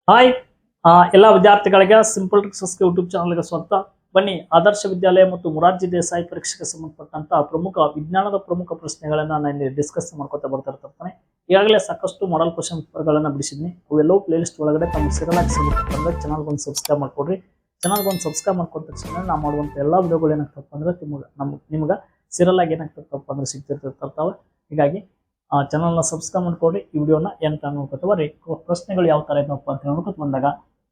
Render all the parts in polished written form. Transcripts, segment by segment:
Hi ಎಲ್ಲ ವಿದ್ಯಾರ್ಥಿಗಳಿಗೆ simple tricks YouTube ಚಾನಲ್ಗೆ ಸ್ವಾಗತ. ಬನ್ನಿ, ಆದರ್ಶ ವಿದ್ಯಾಲಯ ಮತ್ತು ಮುರಾರ್ಜಿ ದೇಸಾಯಿ ಪರೀಕ್ಷೆಗೆ ಸಂಬಂಧಪಟ್ಟಂತ ಪ್ರಮುಖ ವಿಜ್ಞಾನದ ಪ್ರಮುಖ ಪ್ರಶ್ನೆಗಳನ್ನ ನಾನು ಡಿಸ್ಕಸ್ ಮಾಡ್ಕೊತಾ ಬರ್ತಾ ಇರ್ತಾನೆ. ಈಗಾಗಲೇ ಸಾಕಷ್ಟು ಮಾಡಲ್ ಕ್ವಶನ್ ಪೇಪರ್ಗಳನ್ನ ಬಿಡಿಸಿದ್ನಿ. ಅವೆಲ್ಲವೂ ಪ್ಲೇ ಲಿಸ್ಟ್ ಒಳಗಡೆ ತಮ್ಮ ಸಿಗಲಾಗಿ ಸಿಗುತ್ತೆ ಅಂದ್ರೆ ಚಾನಲ್ಗೆ ಒಂದು ಸಬ್ಸ್ಕ್ರೈಬ್ ಮಾಡ್ಕೊಡ್ರಿ. ಚಾನಲ್ಗೆ ಒಂದು ಸಬ್ಸ್ಕ್ರೈಬ್ ಮಾಡ್ಕೊಂಡ ತಕ್ಷಣ ನಾವು ಮಾಡುವಂತ ಎಲ್ಲ ವಿಡಿಯೋಗಳು ಏನಾಗ್ತಪ್ಪ ಅಂದ್ರೆ ನಿಮ್ಗೆ ಸಿರಲಾಗಿ ಏನಾಗ್ತಪ್ಪ ಅಂದ್ರೆ ಸಿಗ್ತಿರ್ತಾವೆ. ಹೀಗಾಗಿ ಚಾನಲ್ನ ಸಬ್ಸ್ಕ್ರೈಬ್ ಮಾಡ್ಕೊಡ್ರಿ. ಈ ವಿಡಿಯೋನ ಎಂತ ನೋಡ್ಕೊತವ್ರಿ. ಪ್ರಶ್ನೆಗಳು ಯಾವ ತರ ಇದ್ದಪ್ಪ ಅಂತ ನೋಡ್ಕೊತ ಬಂದಾಗ,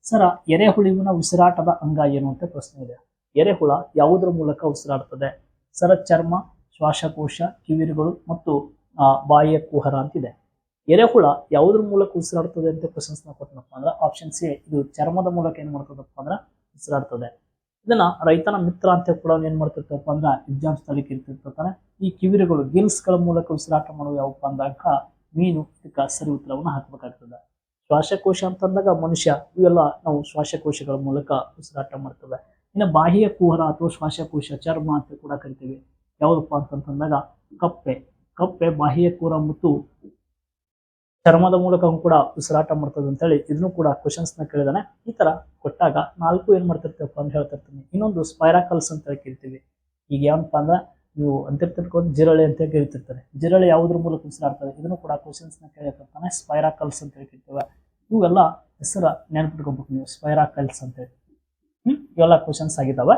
ಸರ ಎರೆಹುಳುವಿನ ಉಸಿರಾಟದ ಅಂಗ ಏನು ಅಂತ ಪ್ರಶ್ನೆ ಇದೆ. ಎರೆಹುಳ ಯಾವುದರ ಮೂಲಕ ಉಸಿರಾಡ್ತದೆ? ಸರ ಚರ್ಮ, ಶ್ವಾಸಕೋಶ, ಕಿವಿರುಗಳು ಮತ್ತು ಬಾಯಿಯ ಕುಹರ ಅಂತಿದೆ. ಎರೆಹುಳ ಯಾವುದ್ರ ಮೂಲಕ ಉಸಿರಾಡ್ತದೆ ಅಂತ ಕ್ವಶನ್ಸ್ ನ ಕೊಟ್ಟನಪ್ಪ ಅಂದ್ರೆ ಆಪ್ಷನ್ ಸಿ, ಇದು ಚರ್ಮದ ಮೂಲಕ ಏನ್ ಮಾಡ್ತದಪ್ಪ ಅಂದ್ರೆ ಉಸಿರಾಡ್ತದೆ. ಇದನ್ನ ರೈತನ ಮಿತ್ರ ಅಂತ ಕೂಡ ಏನ್ ಮಾಡ್ತಿರ್ತಪ್ಪ ಅಂದ್ರೆ ಎಕ್ಸಾಮ್ಸ್ ನಲ್ಲಿ ಕೇಳ್ತಿರ್ತಾನೆ. ಈ ಕಿವಿರುಗಳು ಗಿಲ್ಸ್ ಗಳ ಮೂಲಕ ಉಸಿರಾಟ ಮಾಡುವ ಯಾವಪ್ಪ ಅಂದಾಗ ಮೀನು. ಇದಕ್ಕೆ ಸರಿ ಉತ್ತರವನ್ನು ಹಾಕಬೇಕಾಗ್ತದೆ. ಶ್ವಾಸಕೋಶ ಅಂತಂದಾಗ ಮನುಷ್ಯ, ಇವೆಲ್ಲ ನಾವು ಶ್ವಾಸಕೋಶಗಳ ಮೂಲಕ ಉಸಿರಾಟ ಮಾಡ್ತವೆ. ಇನ್ನು ಬಾಹ್ಯ ಕುಹರ ಅಥವಾ ಶ್ವಾಸಕೋಶ, ಚರ್ಮ ಅಂತ ಕೂಡ ಕರಿತೀವಿ. ಯಾವ್ದಪ್ಪ ಅಂತಂದಾಗ ಕಪ್ಪೆ. ಕಪ್ಪೆ ಬಾಹ್ಯ ಕುಹರ ಮತ್ತು ಚರ್ಮದ ಮೂಲಕ ಕೂಡ ಉಸಿರಾಟ ಮಾಡ್ತದೆ ಅಂತ ಹೇಳಿ ಇದನ್ನು ಕೂಡ ಕ್ವಶನ್ಸ್ ನ ಕೇಳಿದಾನೆ. ಈ ತರ ಕೊಟ್ಟಾಗ ನಾಲ್ಕು ಏನ್ ಮಾಡ್ತಿರ್ತೇವಪ್ಪ ಅಂತ ಹೇಳ್ತಿರ್ತೀನಿ. ಇನ್ನೊಂದು ಸ್ಪೈರಾಕಲ್ಸ್ ಅಂತ ಕೇಳ್ತೀವಿ. ಈಗ ಏನಪ್ಪ ಅಂದ್ರೆ ನೀವು ಅಂತಿರ್ತಿರ್ಕೊಂಡು ಜಿರಳೆ ಅಂತ ಕೇಳ್ತಿರ್ತಾರೆ. ಜಿರಳೆ ಯಾವುದ್ರ ಮೂಲಕ ಉಸಿರಾಡ್ತದೆ? ಇದನ್ನು ಕೂಡ ಕ್ವಶನ್ಸ್ ನ ಕೇಳಿರ್ತಾನೆ. ಸ್ಪೈರಾಕಲ್ಸ್ ಅಂತ ಹೇಳ್ತಿರ್ತೇವೆ. ಇವೆಲ್ಲ ಹೆಸರ ನೆನಪಿಟ್ಕೋಬೇಕು ನೀವು, ಸ್ಪೈರಾಕಲ್ಸ್ ಅಂತ ಹೇಳಿ. ಇವೆಲ್ಲ ಕ್ವಶನ್ಸ್ ಆಗಿದ್ದಾವೆ.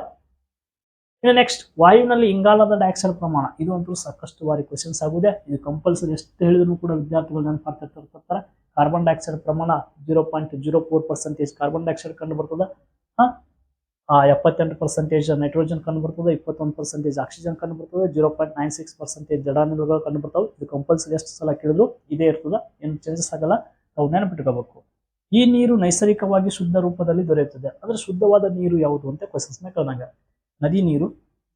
ಇನ್ನು ನೆಕ್ಸ್ಟ್, ವಾಯುವಿನಲ್ಲಿ ಇಂಗಾಲದ ಡೈಆಕ್ಸೈಡ್ ಪ್ರಮಾಣ. ಇದು ಅಂತೂ ಸಾಕಷ್ಟು ಬಾರಿ ಕ್ವಶನ್ಸ್ ಆಗುದೆ. ಇದು ಕಂಪಲ್ಸರಿ ಎಷ್ಟು ಹೇಳಿದ್ರು ಕೂಡ ವಿದ್ಯಾರ್ಥಿಗಳು ನೆನಪಾಗ್ತಿರ್ತಾರೆ. ಕಾರ್ಬನ್ ಡೈಆಕ್ಸೈಡ್ ಪ್ರಮಾಣ 0.04% ಕಾರ್ಬನ್ ಡೈಆಕ್ಸೈಡ್ ಕಂಡು ಬರ್ತದೆ. 78% ನೈಟ್ರೋಜನ್ ಕಂಡು ಬರ್ತದೆ. 21% ಆಕ್ಸಿಜನ್ ಕಂಡು ಬರ್ತದೆ. 0.96% ಜಡಾನಿಲುಗಳು ಕಂಡು ಬರ್ತವೆ. ಇದು ಕಂಪಲ್ಸರಿ ಎಷ್ಟು ಸಲ ಕೇಳಿದ್ರು ಇದೇ ಇರ್ತದೆ, ಏನು ಚೇಂಜಸ್ ಆಗಲ್ಲ. ನಾವು ನೆನಪಿಟ್ಕೋಬೇಕು. ಈ ನೀರು ನೈಸರ್ಗಿಕವಾಗಿ ಶುದ್ಧ ರೂಪದಲ್ಲಿ ದೊರೆಯುತ್ತದೆ. ಅಂದ್ರೆ ಶುದ್ಧವಾದ ನೀರು ಯಾವುದು ಅಂತ ಕ್ವಶನ್ಸ್ ನ ಕೇಳಿದಾಗ, ನದಿ ನೀರು,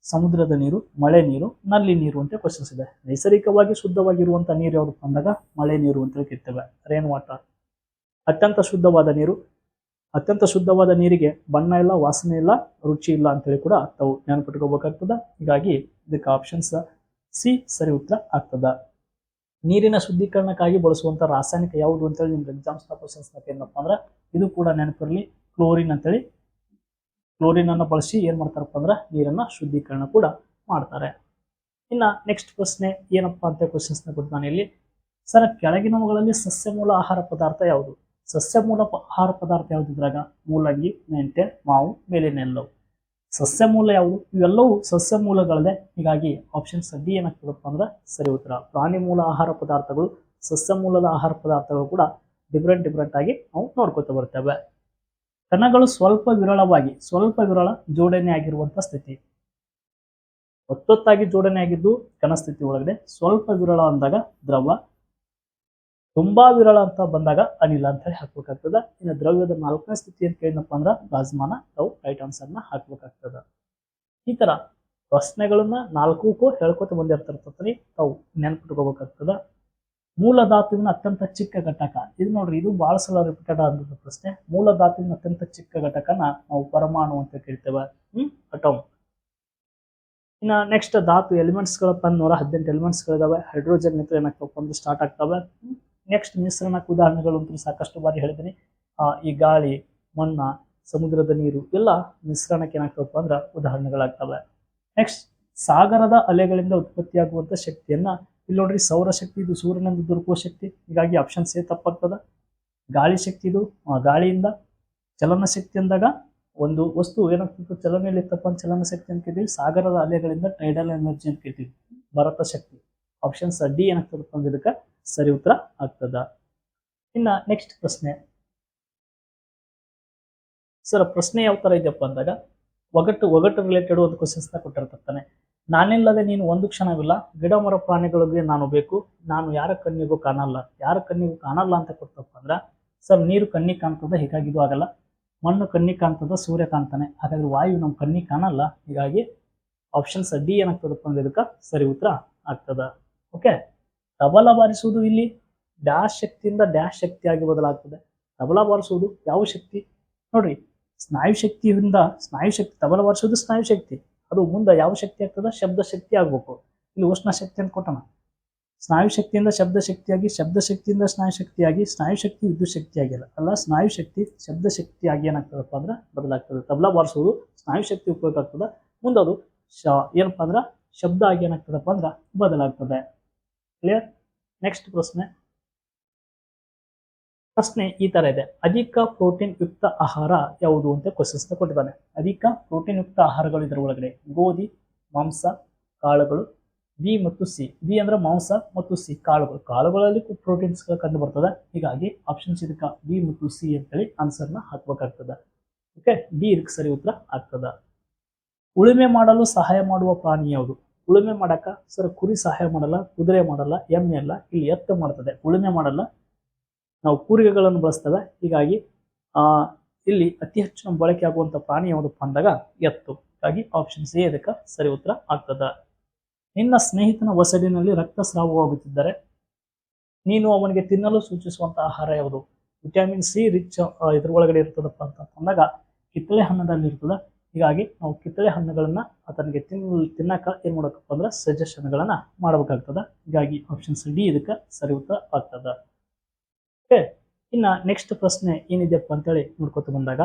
ಸಮುದ್ರದ ನೀರು, ಮಳೆ ನೀರು, ನಲ್ಲಿ ನೀರು ಅಂತ ಕ್ವಶನ್ಸ್ ಇದೆ. ನೈಸರ್ಗಿಕವಾಗಿ ಶುದ್ಧವಾಗಿರುವಂತಹ ನೀರು ಯಾವುದು ಅಂದಾಗ ಮಳೆ ನೀರು ಅಂತ ಕೇಳ್ತೇವೆ, ರೇನ್ ವಾಟರ್. ಅತ್ಯಂತ ಶುದ್ಧವಾದ ನೀರು. ಅತ್ಯಂತ ಶುದ್ಧವಾದ ನೀರಿಗೆ ಬಣ್ಣ ಇಲ್ಲ, ವಾಸನೆ ಇಲ್ಲ, ರುಚಿ ಇಲ್ಲ ಅಂತೇಳಿ ಕೂಡ ತಾವು ನೆನಪಿಟ್ಕೋಬೇಕಾಗ್ತದ. ಹೀಗಾಗಿ ಇದಕ್ಕೆ ಆಪ್ಷನ್ಸ್ ಸಿ ಸರಿ ಉತ್ತರ ಆಗ್ತದ. ನೀರಿನ ಶುದ್ಧೀಕರಣಕ್ಕಾಗಿ ಬಳಸುವಂತ ರಾಸಾಯನಿಕ ಯಾವುದು ಅಂತೇಳಿ ನಿಮ್ಗೆ ಎಕ್ಸಾಮ್ಸ್ ನ ಕ್ವಶನ್ಸ್ ಏನಪ್ಪ ಅಂದ್ರೆ ಇದು ಕೂಡ ನೆನಪಿರಲಿ, ಕ್ಲೋರಿನ್ ಅಂತೇಳಿ. ಕ್ಲೋರಿನ್ ಅನ್ನು ಬಳಸಿ ಏನ್ ಮಾಡ್ತಾರಪ್ಪ ಅಂದ್ರೆ ನೀರನ್ನ ಶುದ್ಧೀಕರಣ ಕೂಡ ಮಾಡ್ತಾರೆ. ಇನ್ನ ನೆಕ್ಸ್ಟ್ ಪ್ರಶ್ನೆ ಏನಪ್ಪಾ ಅಂತ ಕ್ವಶನ್ಸ್ ನ ಕೊಟ್ಟು ನಾನು ಇಲ್ಲಿ, ಸರ್ ಕೆಳಗಿನವುಗಳಲ್ಲಿ ಸಸ್ಯ ಮೂಲ ಆಹಾರ ಪದಾರ್ಥ ಯಾವುದು? ಸಸ್ಯ ಮೂಲ ಆಹಾರ ಪದಾರ್ಥ ಯಾವ್ದಿದ್ರಾಗ ಮೂಲಂಗಿ, ಮೆಂತೆ, ಮಾವು, ಮೇಲಿನೆಲ್ಲವು. ಸಸ್ಯ ಮೂಲ ಯಾವುದು? ಇವೆಲ್ಲವೂ ಸಸ್ಯ ಮೂಲಗಳದೆ. ಹೀಗಾಗಿ ಆಪ್ಷನ್ಸ್ ಡಿ ಏನಾಗ್ತದಪ್ಪ ಅಂದ್ರೆ ಸರಿ ಉತ್ತರ. ಪ್ರಾಣಿ ಮೂಲ ಆಹಾರ ಪದಾರ್ಥಗಳು, ಸಸ್ಯ ಮೂಲದ ಆಹಾರ ಪದಾರ್ಥಗಳು ಕೂಡ ಡಿಫ್ರೆಂಟ್ ಆಗಿ ನಾವು ನೋಡ್ಕೊತ ಬರ್ತೇವೆ. ಕಣಗಳು ಸ್ವಲ್ಪ ವಿರಳ ಜೋಡಣೆ ಆಗಿರುವಂತಹ ಸ್ಥಿತಿ. ಒತ್ತೊತ್ತಾಗಿ ಜೋಡಣೆ ಆಗಿದ್ದು ಕಣ ಸ್ಥಿತಿ ಒಳಗಡೆ. ಸ್ವಲ್ಪ ವಿರಳ ಅಂದಾಗ ದ್ರವ, ತುಂಬಾ ವಿರಳ ಅಂತ ಬಂದಾಗ ಅನಿಲ ಅಂತ ಹೇಳಿ ಹಾಕ್ಬೇಕಾಗ್ತದ. ಇನ್ನು ದ್ರವ್ಯದ 4ನೇ ಸ್ಥಿತಿ ಅಂತ ಕೇಳಿನಪ್ಪ ಅಂದ್ರ ಪ್ಲಾಸ್ಮಾನ. ನಾವು ರೈಟ್ ಆನ್ಸರ್ ನ ಹಾಕ್ಬೇಕಾಗ್ತದ. ಈ ತರ ಪ್ರಶ್ನೆಗಳನ್ನ 4ಕ್ಕೂ ಹೇಳ್ಕೊತ ಬಂದಿರ್ತಿರ್ತೀವಿ, ತಾವು ನೆನಪಿಟ್ಕೋಬೇಕಾಗ್ತದ. ಮೂಲ ಧಾತುವಿನ ಅತ್ಯಂತ ಚಿಕ್ಕ ಘಟಕ. ಇದು ನೋಡ್ರಿ, ಇದು ಬಹಳ ಸಲ ರಿಪೀಟೆಡ್ ಆದಂತ ಪ್ರಶ್ನೆ. ಮೂಲ ಧಾತುವಿನ ಅತ್ಯಂತ ಚಿಕ್ಕ ಘಟಕನ ನಾವು ಪರಮಾಣು ಅಂತ ಕೇಳ್ತೇವೆ, ಅಟೋಮ್. ಇನ್ನ ನೆಕ್ಸ್ಟ್ ಧಾತು ಎಲಿಮೆಂಟ್ಸ್ ಗಳ 118 ಎಲಿಮೆಂಟ್ಸ್ ಗಳಿದಾವೆ. ಹೈಡ್ರೋಜನ್ ನಿಂತ ಏನಾಗ್ತಪ್ಪ ಅಂದ್ರೆ ಸ್ಟಾರ್ಟ್ ಆಗ್ತವೆ. ನೆಕ್ಸ್ಟ್ ಮಿಶ್ರಣಕ್ಕೆ ಉದಾಹರಣೆಗಳು ಅಂತೂ ಸಾಕಷ್ಟು ಬಾರಿ ಹೇಳಿದ್ದೀನಿ. ಈ ಗಾಳಿ, ಮಣ್ಣ, ಸಮುದ್ರದ ನೀರು ಎಲ್ಲ ಮಿಶ್ರಣಕ್ಕೆ ಏನಾಗ್ತಪ್ಪ ಅಂದ್ರೆ ಉದಾಹರಣೆಗಳಾಗ್ತವೆ. ನೆಕ್ಸ್ಟ್, ಸಾಗರದ ಅಲೆಗಳಿಂದ ಉತ್ಪತ್ತಿಯಾಗುವಂತ ಶಕ್ತಿಯನ್ನ ಇಲ್ಲಿ ನೋಡ್ರಿ, ಸೌರಶಕ್ತಿ ಇದು ಸೂರ್ಯನಿಂದ ದೊರಕುವ ಶಕ್ತಿ. ಹೀಗಾಗಿ ಆಪ್ಷನ್ ಸಿ ತಪ್ಪಾಗ್ತದ. ಗಾಳಿ ಶಕ್ತಿ ಇದು ಗಾಳಿಯಿಂದ. ಚಲನ ಶಕ್ತಿ ಅಂದಾಗ ಒಂದು ವಸ್ತು ಏನಾಗ್ತಿತ್ತು ಚಲನೆಯಲ್ಲಿ ಇತ್ತಪ್ಪ ಚಲನ ಶಕ್ತಿ ಅಂತ ಕೇಳ್ತೀವಿ. ಸಾಗರದ ಅಲೆಗಳಿಂದ ಟೈಡಲ್ ಎನರ್ಜಿ ಅಂತ ಕೇಳ್ತೀವಿ, ಭರತ ಶಕ್ತಿ. ಆಪ್ಷನ್ಸ್ ಡಿ ಏನಾಗ್ತದಪ್ಪ ಅಂದ್ರೆ ಇದಕ್ಕೆ ಸರಿ ಉತ್ತರ ಆಗ್ತದ. ಇನ್ನ ನೆಕ್ಸ್ಟ್ ಪ್ರಶ್ನೆ, ಸರ್ ಪ್ರಶ್ನೆ ಯಾವ ತರ ಇದೆಯಪ್ಪ ಅಂದಾಗ ಒಗಟು ರಿಲೇಟೆಡ್ ಒಂದು ಕ್ವಶನ್ಸ್ ನ ಕೊಟ್ಟಿರ್ತಾನೆ. ನಾನಿಲ್ಲದೆ ನೀನು ಒಂದು ಕ್ಷಣವಿಲ್ಲ, ಗಿಡ ಮರ ಪ್ರಾಣಿಗಳಿಗೆ ನಾನು ಬೇಕು, ನಾನು ಯಾರ ಕಣ್ಣಿಗೂ ಕಾಣಲ್ಲ. ಯಾರ ಕಣ್ಣಿಗೂ ಕಾಣಲ್ಲ ಅಂತ ಕೊಡ್ತಪ್ಪ ಅಂದ್ರ, ಸರ್ ನೀರು ಕಣ್ಣಿಗೆ ಕಾಣ್ತದೆ, ಹೀಗಾಗಿ ಇದು ಆಗಲ್ಲ. ಮಣ್ಣು ಕಣ್ಣಿಗೆ ಕಾಣ್ತದ, ಸೂರ್ಯ ಕಾಣ್ತಾನೆ, ಹಾಗಾದ್ರೆ ವಾಯು ನಮ್ಮ ಕಣ್ಣಿಗೆ ಕಾಣಲ್ಲ. ಹೀಗಾಗಿ ಆಪ್ಷನ್ಸ್ ಡಿ ಏನಾಗ್ತದಪ್ಪ ಅಂದ್ರೆ ಇದಕ್ಕೆ ಸರಿ ಉತ್ತರ ಆಗ್ತದ. ಓಕೆ. ತಬಲ ಬಾರಿಸುವುದು ಇಲ್ಲಿ ಡ್ಯಾಶ್ ಶಕ್ತಿಯಿಂದ ಡ್ಯಾಶ್ ಶಕ್ತಿಯಾಗಿ ಬದಲಾಗ್ತದೆ. ತಬಲ ಬಾರಿಸುವುದು ಯಾವ ಶಕ್ತಿ ನೋಡ್ರಿ, ಸ್ನಾಯು ಶಕ್ತಿಯಿಂದ ಸ್ನಾಯು ಶಕ್ತಿ. ತಬಲ ಬಾರಿಸುವುದು ಸ್ನಾಯು ಶಕ್ತಿ, ಅದು ಮುಂದೆ ಯಾವ ಶಕ್ತಿ ಆಗ್ತದ? ಶಬ್ದ ಶಕ್ತಿ ಆಗ್ಬೇಕು. ಇಲ್ಲಿ ಉಷ್ಣ ಶಕ್ತಿ ಅಂತ ಕೊಟ್ಟಣ. ಸ್ನಾಯು ಶಕ್ತಿಯಿಂದ ಶಬ್ದ ಶಕ್ತಿಯಾಗಿ, ಶಬ್ದ ಶಕ್ತಿಯಿಂದ ಸ್ನಾಯು ಶಕ್ತಿಯಾಗಿ, ಸ್ನಾಯು ಶಕ್ತಿ ವಿದ್ಯುತ್ ಶಕ್ತಿಯಾಗಿಲ್ಲ ಅಲ್ಲ, ಸ್ನಾಯು ಶಕ್ತಿ ಶಬ್ದ ಶಕ್ತಿಯಾಗಿ ಏನಾಗ್ತದಪ್ಪ ಅಂದ್ರೆ ಬದಲಾಗ್ತದೆ. ತಬಲಾ ಬಾರಿಸೋದು ಸ್ನಾಯು ಶಕ್ತಿ ಉಪಯೋಗ ಆಗ್ತದೆ, ಮುಂದದು ಏನಪ್ಪಾ ಅಂದ್ರೆ ಶಬ್ದ ಆಗಿ ಏನಾಗ್ತದಪ್ಪ ಅಂದ್ರೆ ಬದಲಾಗ್ತದೆ. ಕ್ಲಿಯರ್. ನೆಕ್ಸ್ಟ್ ಪ್ರಶ್ನೆ ಈ ತರ ಇದೆ, ಅಧಿಕ ಪ್ರೋಟೀನ್ ಯುಕ್ತ ಆಹಾರ ಯಾವುದು ಅಂತ ಕ್ವಶನ್ಸ್ ಕೊಟ್ಟಿದ್ದಾನೆ. ಅಧಿಕ ಪ್ರೋಟೀನ್ ಯುಕ್ತ ಆಹಾರಗಳು ಇದರ ಒಳಗಡೆ ಗೋಧಿ, ಮಾಂಸ, ಕಾಳುಗಳು, ಬಿ ಮತ್ತು ಸಿ. ಬಿ ಅಂದ್ರೆ ಮಾಂಸ ಮತ್ತು ಸಿ ಕಾಳುಗಳು. ಕಾಳುಗಳಲ್ಲಿ ಪ್ರೋಟೀನ್ಸ್ ಕಂಡು ಬರ್ತದೆ. ಹೀಗಾಗಿ ಆಪ್ಷನ್ಸ್ ಇದಕ್ಕೆ ಬಿ ಮತ್ತು ಸಿ ಅಂತೇಳಿ ಆನ್ಸರ್ನ ಹಾಕ್ಬೇಕಾಗ್ತದೆ. ಓಕೆ, ಡಿ ಇದಕ್ಕೆ ಸರಿ ಉತ್ತರ ಆಗ್ತದ. ಉಳುಮೆ ಮಾಡಲು ಸಹಾಯ ಮಾಡುವ ಪ್ರಾಣಿ ಯಾವುದು? ಉಳುಮೆ ಮಾಡಕ ಸರ್ ಕುರಿ ಸಹಾಯ ಮಾಡಲ್ಲ, ಕುದುರೆ ಮಾಡಲ್ಲ, ಎಮ್ಮೆ ಅಲ್ಲ, ಇಲ್ಲಿ ಎತ್ತು ಮಾಡ್ತದೆ. ಉಳುಮೆ ಮಾಡಲ್ಲ, ನಾವು ಕೂರಿಗೆಗಳನ್ನು ಬಳಸ್ತೇವೆ. ಹೀಗಾಗಿ ಇಲ್ಲಿ ಅತಿ ಹೆಚ್ಚು ನಮ್ಮ ಬಳಕೆ ಆಗುವಂತ ಪ್ರಾಣಿ ಯಾವುದಪ್ಪ ಅಂದಾಗ ಎತ್ತು. ಹೀಗಾಗಿ ಆಪ್ಷನ್ ಸಿ ಇದಕ್ಕೆ ಸರಿ ಉತ್ತರ ಆಗ್ತದ. ನಿನ್ನ ಸ್ನೇಹಿತನ ಒಸಡಿನಲ್ಲಿ ರಕ್ತಸ್ರಾವವಾಗುತ್ತಿದ್ದರೆ ನೀನು ಅವನಿಗೆ ತಿನ್ನಲು ಸೂಚಿಸುವಂತ ಆಹಾರ ಯಾವುದು? ವಿಟಮಿನ್ ಸಿ ರಿಚ್ ಇದ್ರ ಒಳಗಡೆ ಇರ್ತದಪ್ಪ ಅಂತ ಅಂದಾಗ ಕಿತ್ತಳೆ ಹಣ್ಣದಲ್ಲಿ ಇರ್ತದೆ. ಹೀಗಾಗಿ ನಾವು ಕಿತ್ತಳೆ ಹಣ್ಣುಗಳನ್ನ ಆತನಿಗೆ ತಿನ್ನಕ ಏನ್ ಮಾಡಬೇಕಪ್ಪ ಅಂದ್ರೆ ಸಜೆಷನ್ಗಳನ್ನ ಮಾಡಬೇಕಾಗ್ತದ. ಹೀಗಾಗಿ ಆಪ್ಷನ್ ಡಿ ಇದಕ್ಕೆ ಸರಿ ಉತ್ತರ ಆಗ್ತದ. ಓಕೆ, ಇನ್ನ ನೆಕ್ಸ್ಟ್ ಪ್ರಶ್ನೆ ಏನಿದೆಯಪ್ಪ ಅಂತೇಳಿ ನೋಡ್ಕೊತ ಬಂದಾಗ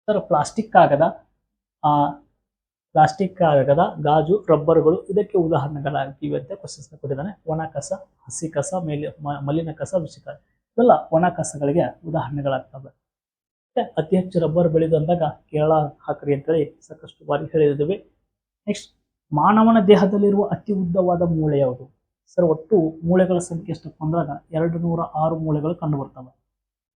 ಸರ್ ಪ್ಲಾಸ್ಟಿಕ್ ಕಾಗದ, ಗಾಜು, ರಬ್ಬರ್ಗಳು ಇದಕ್ಕೆ ಉದಾಹರಣೆಗಳಾಗಿವೆ ಅಂತ ಕ್ವಶನ್ಸ್ ಕೊಟ್ಟಿದ್ದಾನೆ. ಒಣ ಕಸ, ಹಸಿ ಕಸ, ಮಲಿನ ಕಸ, ವಿಷ ಕಸ ಇವೆಲ್ಲ ಒಣ ಕಸಗಳಿಗೆ ಉದಾಹರಣೆಗಳಾಗ್ತವೆ. ಅತಿ ಹೆಚ್ಚು ರಬ್ಬರ್ ಬೆಳೆದು ಅಂದಾಗ ಕೇರಳ ಹಾಕ್ರಿ ಅಂತೇಳಿ ಸಾಕಷ್ಟು ಬಾರಿ ಹೇಳಿದ್ದೇವೆ. ನೆಕ್ಸ್ಟ್, ಮಾನವನ ದೇಹದಲ್ಲಿರುವ ಅತಿ ಉದ್ದವಾದ ಮೂಳೆ ಯಾವುದು? ಸರ್ ಒಟ್ಟು ಮೂಳೆಗಳ ಸಂಖ್ಯೆ ಎಷ್ಟಪ್ಪ ಅಂದಾಗ 206 ಮೂಳೆಗಳು ಕಂಡು ಬರ್ತವೆ.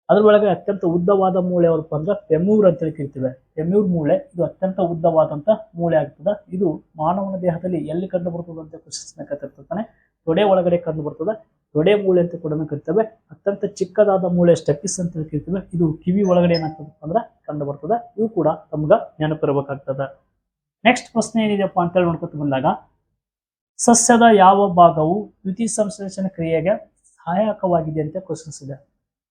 ಅದ್ರ ಒಳಗೆ ಅತ್ಯಂತ ಉದ್ದವಾದ ಮೂಳೆ ಯಾವ್ದಪ್ಪ ಅಂದ್ರೆ ಫೆಮ್ಯೂರ್ ಅಂತೇಳಿ ಕರಿತೀವಿ. ಫೆಮ್ಯೂರ್ ಮೂಳೆ ಇದು ಅತ್ಯಂತ ಉದ್ದವಾದಂತ ಮೂಳೆ ಆಗ್ತದೆ. ಇದು ಮಾನವನ ದೇಹದಲ್ಲಿ ಎಲ್ಲಿ ಕಂಡು ಬರ್ತದೆ ಅಂತ ಕ್ವಶನ್ಸ್ನ ಕತ್ತಿರ್ತಾನೆ. ತೊಡೆ ಒಳಗಡೆ ಕಂಡು ಬರ್ತದೆ. ತೊಡೆ ಮೂಳೆ ಅಂತ ಕೂಡ ಕರಿತೇವೆ. ಅತ್ಯಂತ ಚಿಕ್ಕದಾದ ಮೂಳೆ ಸ್ಟೆಪಿಸ್ ಅಂತ ಕರಿತೀವಿ. ಇದು ಕಿವಿ ಒಳಗಡೆ ಏನಾಗ್ತದಪ್ಪ ಅಂದ್ರೆ ಕಂಡು ಬರ್ತದೆ. ಇವು ಕೂಡ ನಮ್ಗ ನೆನಪಿರಬೇಕಾಗ್ತದೆ. ನೆಕ್ಸ್ಟ್ ಪ್ರಶ್ನೆ ಏನಿದೆಯಪ್ಪ ಅಂತೇಳಿ ನೋಡ್ಕೊತ ಬಂದಾಗ ಸಸ್ಯದ ಯಾವ ಭಾಗವು ದ್ಯುತಿ ಸಂಶ್ಲೇಷಣ ಕ್ರಿಯೆಗೆ ಸಹಾಯಕವಾಗಿದೆ ಅಂತ ಕ್ವಶನ್ಸ್ ಇದೆ.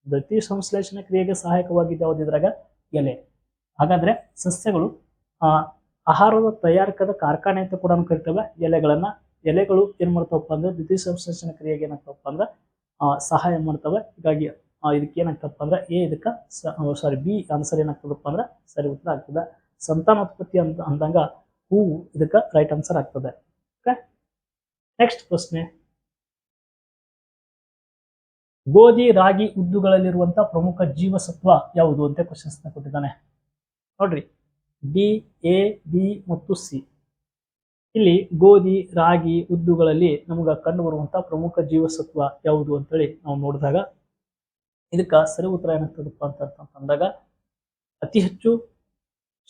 ದ್ಯುತಿ ಸಂಶ್ಲೇಷಣ ಕ್ರಿಯೆಗೆ ಸಹಾಯಕವಾಗಿದೆ ಯಾವುದಿದ್ರಾಗ ಎಲೆ. ಹಾಗಾದ್ರೆ ಸಸ್ಯಗಳು ಆಹಾರದ ತಯಾರಕದ ಕಾರ್ಖಾನೆ ಅಂತ ಕೂಡ ಕರಿತೇವೆ ಎಲೆಗಳು ಏನ್ ಮಾಡ್ತಾವಪ್ಪ ಅಂದ್ರೆ ದ್ಯುತಿ ಸಂಶ್ಲೇಷಣ ಕ್ರಿಯೆಗೆ ಏನಾಗ್ತವಪ್ಪ ಅಂದ್ರೆ ಸಹಾಯ ಮಾಡ್ತವೆ. ಹೀಗಾಗಿ ಇದಕ್ಕೆ ಏನಾಗ್ತಪ್ಪ ಅಂದ್ರೆ ಬಿ ಆನ್ಸರ್ ಏನಾಗ್ತದಪ್ಪ ಅಂದ್ರೆ ಸರಿ ಉತ್ತರ ಆಗ್ತದೆ. ಸಂತಾನೋತ್ಪತ್ತಿ ಅಂದಾಗ ಹೂವು ಇದಕ್ಕೆ ರೈಟ್ ಆನ್ಸರ್ ಆಗ್ತದೆ. ಓಕೆ, ನೆಕ್ಸ್ಟ್ ಪ್ರಶ್ನೆ, ಗೋಧಿ, ರಾಗಿ, ಉದ್ದುಗಳಲ್ಲಿರುವಂತಹ ಪ್ರಮುಖ ಜೀವಸತ್ವ ಯಾವುದು ಅಂತ ಕ್ವಶನ್ಸ್ ಕೊಟ್ಟಿದ್ದಾನೆ. ನೋಡ್ರಿ, ಡಿ, ಎ, ಬಿ ಮತ್ತು ಸಿ. ಇಲ್ಲಿ ಗೋಧಿ, ರಾಗಿ, ಉದ್ದುಗಳಲ್ಲಿ ನಮಗ ಕಂಡು ಬರುವಂತಹ ಪ್ರಮುಖ ಜೀವಸತ್ವ ಯಾವುದು ಅಂತೇಳಿ ನಾವು ನೋಡಿದಾಗ ಇದಕ್ಕ ಸರಿ ಉತ್ತರ ಏನಾಗ್ತದಪ್ಪ ಅಂತಂದಾಗ ಅತಿ ಹೆಚ್ಚು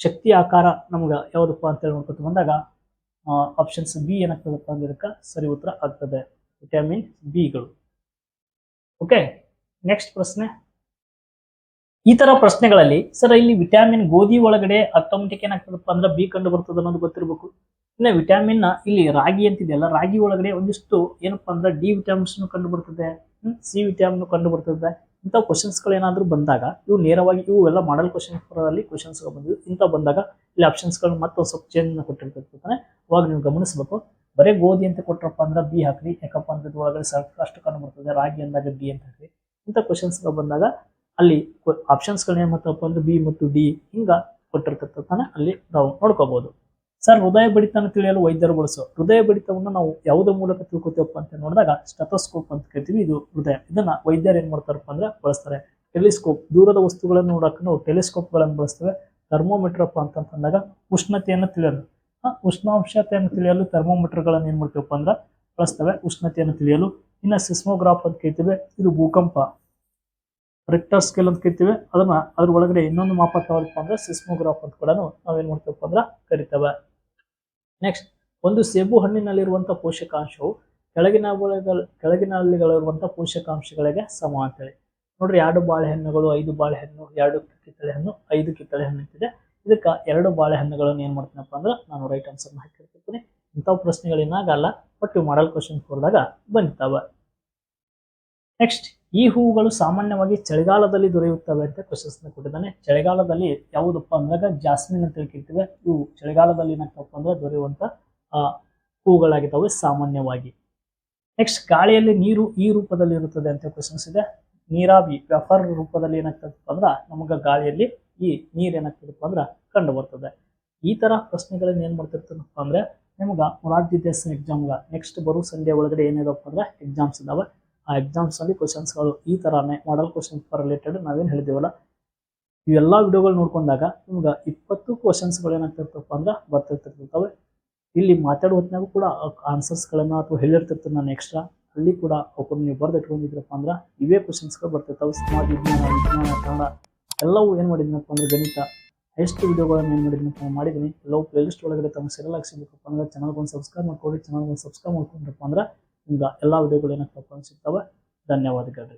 ಶಕ್ತಿ ಆಕಾರ ನಮ್ಗ ಯಾವ್ದಪ್ಪ ಅಂತೇಳಿ ನೋಡ್ಕೊತ ಬಂದಾಗ ಆಪ್ಷನ್ಸ್ ಬಿ ಏನಾಗ್ತದಪ್ಪ ಅಂದ್ರೆ ಇದಕ್ಕೆ ಸರಿ ಉತ್ತರ ಆಗ್ತದೆ, ವಿಟಮಿನ್ ಬಿಗಳು. ಓಕೆ, ನೆಕ್ಸ್ಟ್ ಪ್ರಶ್ನೆ. ಈ ತರ ಪ್ರಶ್ನೆಗಳಲ್ಲಿ ಸರ್ ಇಲ್ಲಿ ವಿಟಮಿನ್ ಗೋಧಿ ಒಳಗಡೆ ಆಟೋಮೆಟಿಕ್ ಏನಾಗ್ತದಪ್ಪ ಅಂದ್ರೆ ಬಿ ಕಂಡು ಬರ್ತದೆ ಅನ್ನೋದು ಗೊತ್ತಿರಬೇಕು. ಇನ್ನು ವಿಟಮಿನ್ ಇಲ್ಲಿ ರಾಗಿ ಅಂತಿದೆಯಲ್ಲ, ರಾಗಿ ಒಳಗಡೆ ಒಂದಿಷ್ಟು ಏನಪ್ಪಾ ಅಂದ್ರೆ ಡಿ ವಿಟಮಿನ್ಸ್ ಕಂಡು ಬರ್ತದೆ, ಸಿ ವಿಟಮಿನ್ ಕಂಡು ಬರ್ತದೆ. ಇಂಥ ಕ್ವಶನ್ಸ್ಗಳು ಏನಾದ್ರು ಬಂದಾಗ ಇವು ನೇರವಾಗಿ ಇವೆಲ್ಲ ಮಾಡಲ್ ಕ್ವಶನ್ಸ್ ಬಂದಿದ್ದು. ಇಂಥ ಬಂದಾಗ ಇಲ್ಲಿ ಆಪ್ಷನ್ಸ್ಗಳು ಮತ್ತೆ ಸ್ವಲ್ಪ ಚೇಂಜ್ ಕೊಟ್ಟಿರ್ತಿರ್ತಾನೆ. ಅವಾಗ ನೀವು ಗಮನಿಸಬೇಕು. ಬರೀ ಗೋಧಿ ಅಂತ ಕೊಟ್ಟರಪ್ಪ ಅಂದ್ರೆ ಬಿ ಹಾಕ್ರಿ, ಯಾಕಪ್ಪ ಅಂದ್ರೆ ಒಳಗಡೆ ಅಷ್ಟು ಕಂಡು ಬರ್ತದೆ. ರಾಗಿ ಅಂದಾಗ ಡಿ ಅಂತ ಹಾಕ್ರಿ. ಇಂಥ ಕ್ವಶನ್ಸ್ಗಳು ಬಂದಾಗ ಅಲ್ಲಿ ಆಪ್ಷನ್ಸ್ಗಳು ಏನ್ ಮಾಡ್ತಪ್ಪ ಅಂದ್ರೆ ಬಿ ಮತ್ತು ಡಿ ಹಿಂಗ ಕೊಟ್ಟಿರ್ತಿರ್ತಾನೆ. ಅಲ್ಲಿ ನಾವು ನೋಡ್ಕೋಬಹುದು. ಸರ್ ಹೃದಯ ಬಡಿತನ ತಿಳಿಯಲು ವೈದ್ಯರು ಬಳಸೋ ಹೃದಯ ಬಡಿತವನ್ನು ನಾವು ಯಾವುದ್ರ ಮೂಲಕ ತಿಳ್ಕೊತೀವಪ್ಪ ಅಂತ ನೋಡಿದಾಗ ಸ್ಟೆಥೋಸ್ಕೋಪ್ ಅಂತ ಕರಿತೀವಿ. ಇದು ಹೃದಯ. ಇದನ್ನ ವೈದ್ಯರು ಏನ್ ಮಾಡ್ತಾರಪ್ಪ ಅಂದ್ರೆ ಬಳಸ್ತಾರೆ. ಟೆಲಿಸ್ಕೋಪ್, ದೂರದ ವಸ್ತುಗಳನ್ನು ನೋಡಕ್ಕೆ ನಾವು ಟೆಲಿಸ್ಕೋಪ್ಗಳನ್ನು ಬಳಸ್ತೇವೆ. ಥರ್ಮೋಮೀಟರ್ ಅಪ್ಪ ಅಂತಂದಾಗ ಉಷ್ಣತೆಯನ್ನು ತಿಳಿಯಲು, ಉಷ್ಣಾಂಶತೆಯನ್ನು ತಿಳಿಯಲು ಥರ್ಮೋಮೀಟರ್ಗಳನ್ನು ಏನ್ ಮಾಡ್ತೀವಪ್ಪ ಅಂದ್ರೆ ಬಳಸ್ತೇವೆ ಉಷ್ಣತೆಯನ್ನು ತಿಳಿಯಲು. ಇನ್ನು ಸಿಸ್ಮೋಗ್ರಾಫ್ ಅಂತ ಕರಿತೀವಿ. ಇದು ಭೂಕಂಪ, ರಿಕ್ಟರ್ ಸ್ಕೇಲ್ ಅಂತ ಕರಿತೀವಿ. ಅದನ್ನ ಅದ್ರ ಒಳಗಡೆ ಇನ್ನೊಂದು ಮಾಪಕ ಯಾವ್ದಪ್ಪ ಅಂದ್ರೆ ಸಿಸ್ಮೋಗ್ರಾಫ್ ಅಂತ ಕೂಡ ನಾವೇನ್ ಮಾಡ್ತೀವಪ್ಪ ಅಂದ್ರೆ ಕರಿತೇವೆ. ನೆಕ್ಸ್ಟ್, ಒಂದು ಸೇಬು ಹಣ್ಣಿನಲ್ಲಿರುವಂತಹ ಪೋಷಕಾಂಶವು ಕೆಳಗಿನಲ್ಲಿರುವಂತಹ ಪೋಷಕಾಂಶಗಳಿಗೆ ಸಮ ಅಂತೇಳಿ. ನೋಡ್ರಿ, 2 ಬಾಳೆಹಣ್ಣುಗಳು, 5 ಬಾಳೆಹಣ್ಣು, 2 ಕಿತ್ತಳೆ ಹಣ್ಣು, 5 ಕಿತ್ತಳೆ ಹಣ್ಣು ಅಂತಿದೆ. ಇದಕ್ಕ 2 ಬಾಳೆಹಣ್ಣುಗಳನ್ನು ಏನ್ ಮಾಡ್ತೀನಪ್ಪ ಅಂದ್ರೆ ನಾನು ರೈಟ್ ಆನ್ಸರ್ ಹಾಕಿರ್ತೀನಿ. ಇಂಥವು ಪ್ರಶ್ನೆಗಳೇನಾಗಲ್ಲ, ಒಟ್ಟು ಮಾಡಲ್ ಕ್ವಶನ್ ಹೋದಾಗ ಬಂದಿದ್ದಾವೆ. ನೆಕ್ಸ್ಟ್, ಈ ಹೂವುಗಳು ಸಾಮಾನ್ಯವಾಗಿ ಚಳಿಗಾಲದಲ್ಲಿ ದೊರೆಯುತ್ತವೆ ಅಂತ ಕ್ವಶನ್ಸ್ ಕೊಟ್ಟಿದ್ದಾನೆ. ಚಳಿಗಾಲದಲ್ಲಿ ಯಾವುದಪ್ಪ ಅಂದಾಗ ಜಾಸ್ಮಿನ್ ಅಂತ ಕರಿತೀವಿ. ಇವು ಚಳಿಗಾಲದಲ್ಲಿ ಏನಾಗ್ತಪ್ಪ ಅಂದ್ರೆ ದೊರೆಯುವಂತ ಹೂವುಗಳಾಗಿದ್ದಾವೆ ಸಾಮಾನ್ಯವಾಗಿ. ನೆಕ್ಸ್ಟ್ ಗಾಳಿಯಲ್ಲಿ ನೀರು ಈ ರೂಪದಲ್ಲಿ ಇರುತ್ತದೆ ಅಂತ ಕ್ವಶನ್ಸ್ ಇದೆ. ನೀರಾವಿ ವ್ಯಾಪಾರ ರೂಪದಲ್ಲಿ ಏನಾಗ್ತದಪ್ಪ ಅಂದ್ರ ನಮಗ ಗಾಳಿಯಲ್ಲಿ ಈ ನೀರ್ ಏನಾಗ್ತದಪ್ಪ ಅಂದ್ರ ಕಂಡು ಬರ್ತದೆ. ಈ ತರ ಪ್ರಶ್ನೆಗಳನ್ನ ಏನ್ ಮಾಡ್ತಿರ್ತಾರಪ್ಪ ಅಂದ್ರೆ ನಿಮ್ಗ ಮೊರಾರ್ಜಿ ದೇಸಾಯಿ ಎಕ್ಸಾಮ್ಗ ನೆಕ್ಸ್ಟ್ ಬರೋ ಸಂಡೇ ಒಳಗಡೆ ಏನಿದಪ್ಪ ಅಂದ್ರೆ ಎಕ್ಸಾಮ್ಸ್ ಇದಾವೆ. ಆ ಎಕ್ಸಾಮ್ಸ್ ಅಲ್ಲಿ ಕ್ವಶನ್ಸ್ಗಳು ಈ ತರಾನೇ ಮಾಡಲ್ ಕ್ವಶನ್ಸ್ ರಿಲೇಟೆಡ್ ನಾವೇನ್ ಹೇಳಿದೀವಲ್ಲ ಇವೆಲ್ಲಾ ವಿಡಿಯೋಗಳು ನೋಡ್ಕೊಂಡಾಗ ನಿಮ್ಗ 20 ಕ್ವಶನ್ಸ್ಗಳು ಏನಾಗ್ತಿರ್ತಪ್ಪ ಅಂದ್ರೆ ಬರ್ತಿರ್ತಿರ್ತವೆ. ಇಲ್ಲಿ ಮಾತಾಡೋ ಹೊತ್ನಾಗೂ ಕೂಡ ಆನ್ಸರ್ಸ್ಗಳನ್ನ ಅಥವಾ ಹೇಳಿರ್ತಿರ್ತೀನಿ ನಾನು ಎಕ್ಸ್ಟ್ರಾ, ಅಲ್ಲಿ ಕೂಡ ಅವನ್ನ ನೀವು ಬರ್ದು ಇಟ್ಕೊಂಡಿದ್ರಪ್ಪ ಅಂದ್ರೆ ಇವೇ ಕ್ವಶನ್ಸ್ಗಳು ಬರ್ತಿರ್ತಾವೆ. ಸಮಾಜ ವಿಜ್ಞಾನ, ವಿಜ್ಞಾನ, ಕನ್ನಡ ಎಲ್ಲವೂ ಏನು ಮಾಡಿದ್ನಪ್ಪ ಅಂದ್ರೆ ಗಣಿತ ಎಷ್ಟು ವಿಡಿಯೋಗಳನ್ನು ಏನು ಮಾಡಿದ್ನಪ್ಪ ಮಾಡಿದ್ದೀನಿ. ಎಲ್ಲವೂ ಪ್ಲೇಲಿಸ್ಟ್ ಒಳಗಡೆ ತಮ್ಮ ಸೆಲೆಕ್ಟ್ ಆಗಿಸಿಬೇಕಪ್ಪ ಅಂದ್ರೆ ಚಾನಲ್ಗೊಂದು ಸಬ್ಸ್ಕ್ರೈಬ್ ಮಾಡ್ಕೊಳ್ಳಿ. ಚಾನಲ್ಗೊಂದು ಸಬ್ಸ್ಕ್ರೈಬ್ ಮಾಡ್ಕೊಂಡ್ರಪ್ಪ ಅಂದ್ರೆ ನಿಮ್ಗೆ ಎಲ್ಲ ವಿಡಿಯೋಗಳು ಏನಾಗ್ತಪ್ಪ ಸಿಗ್ತವೆ. ಧನ್ಯವಾದಗಳು.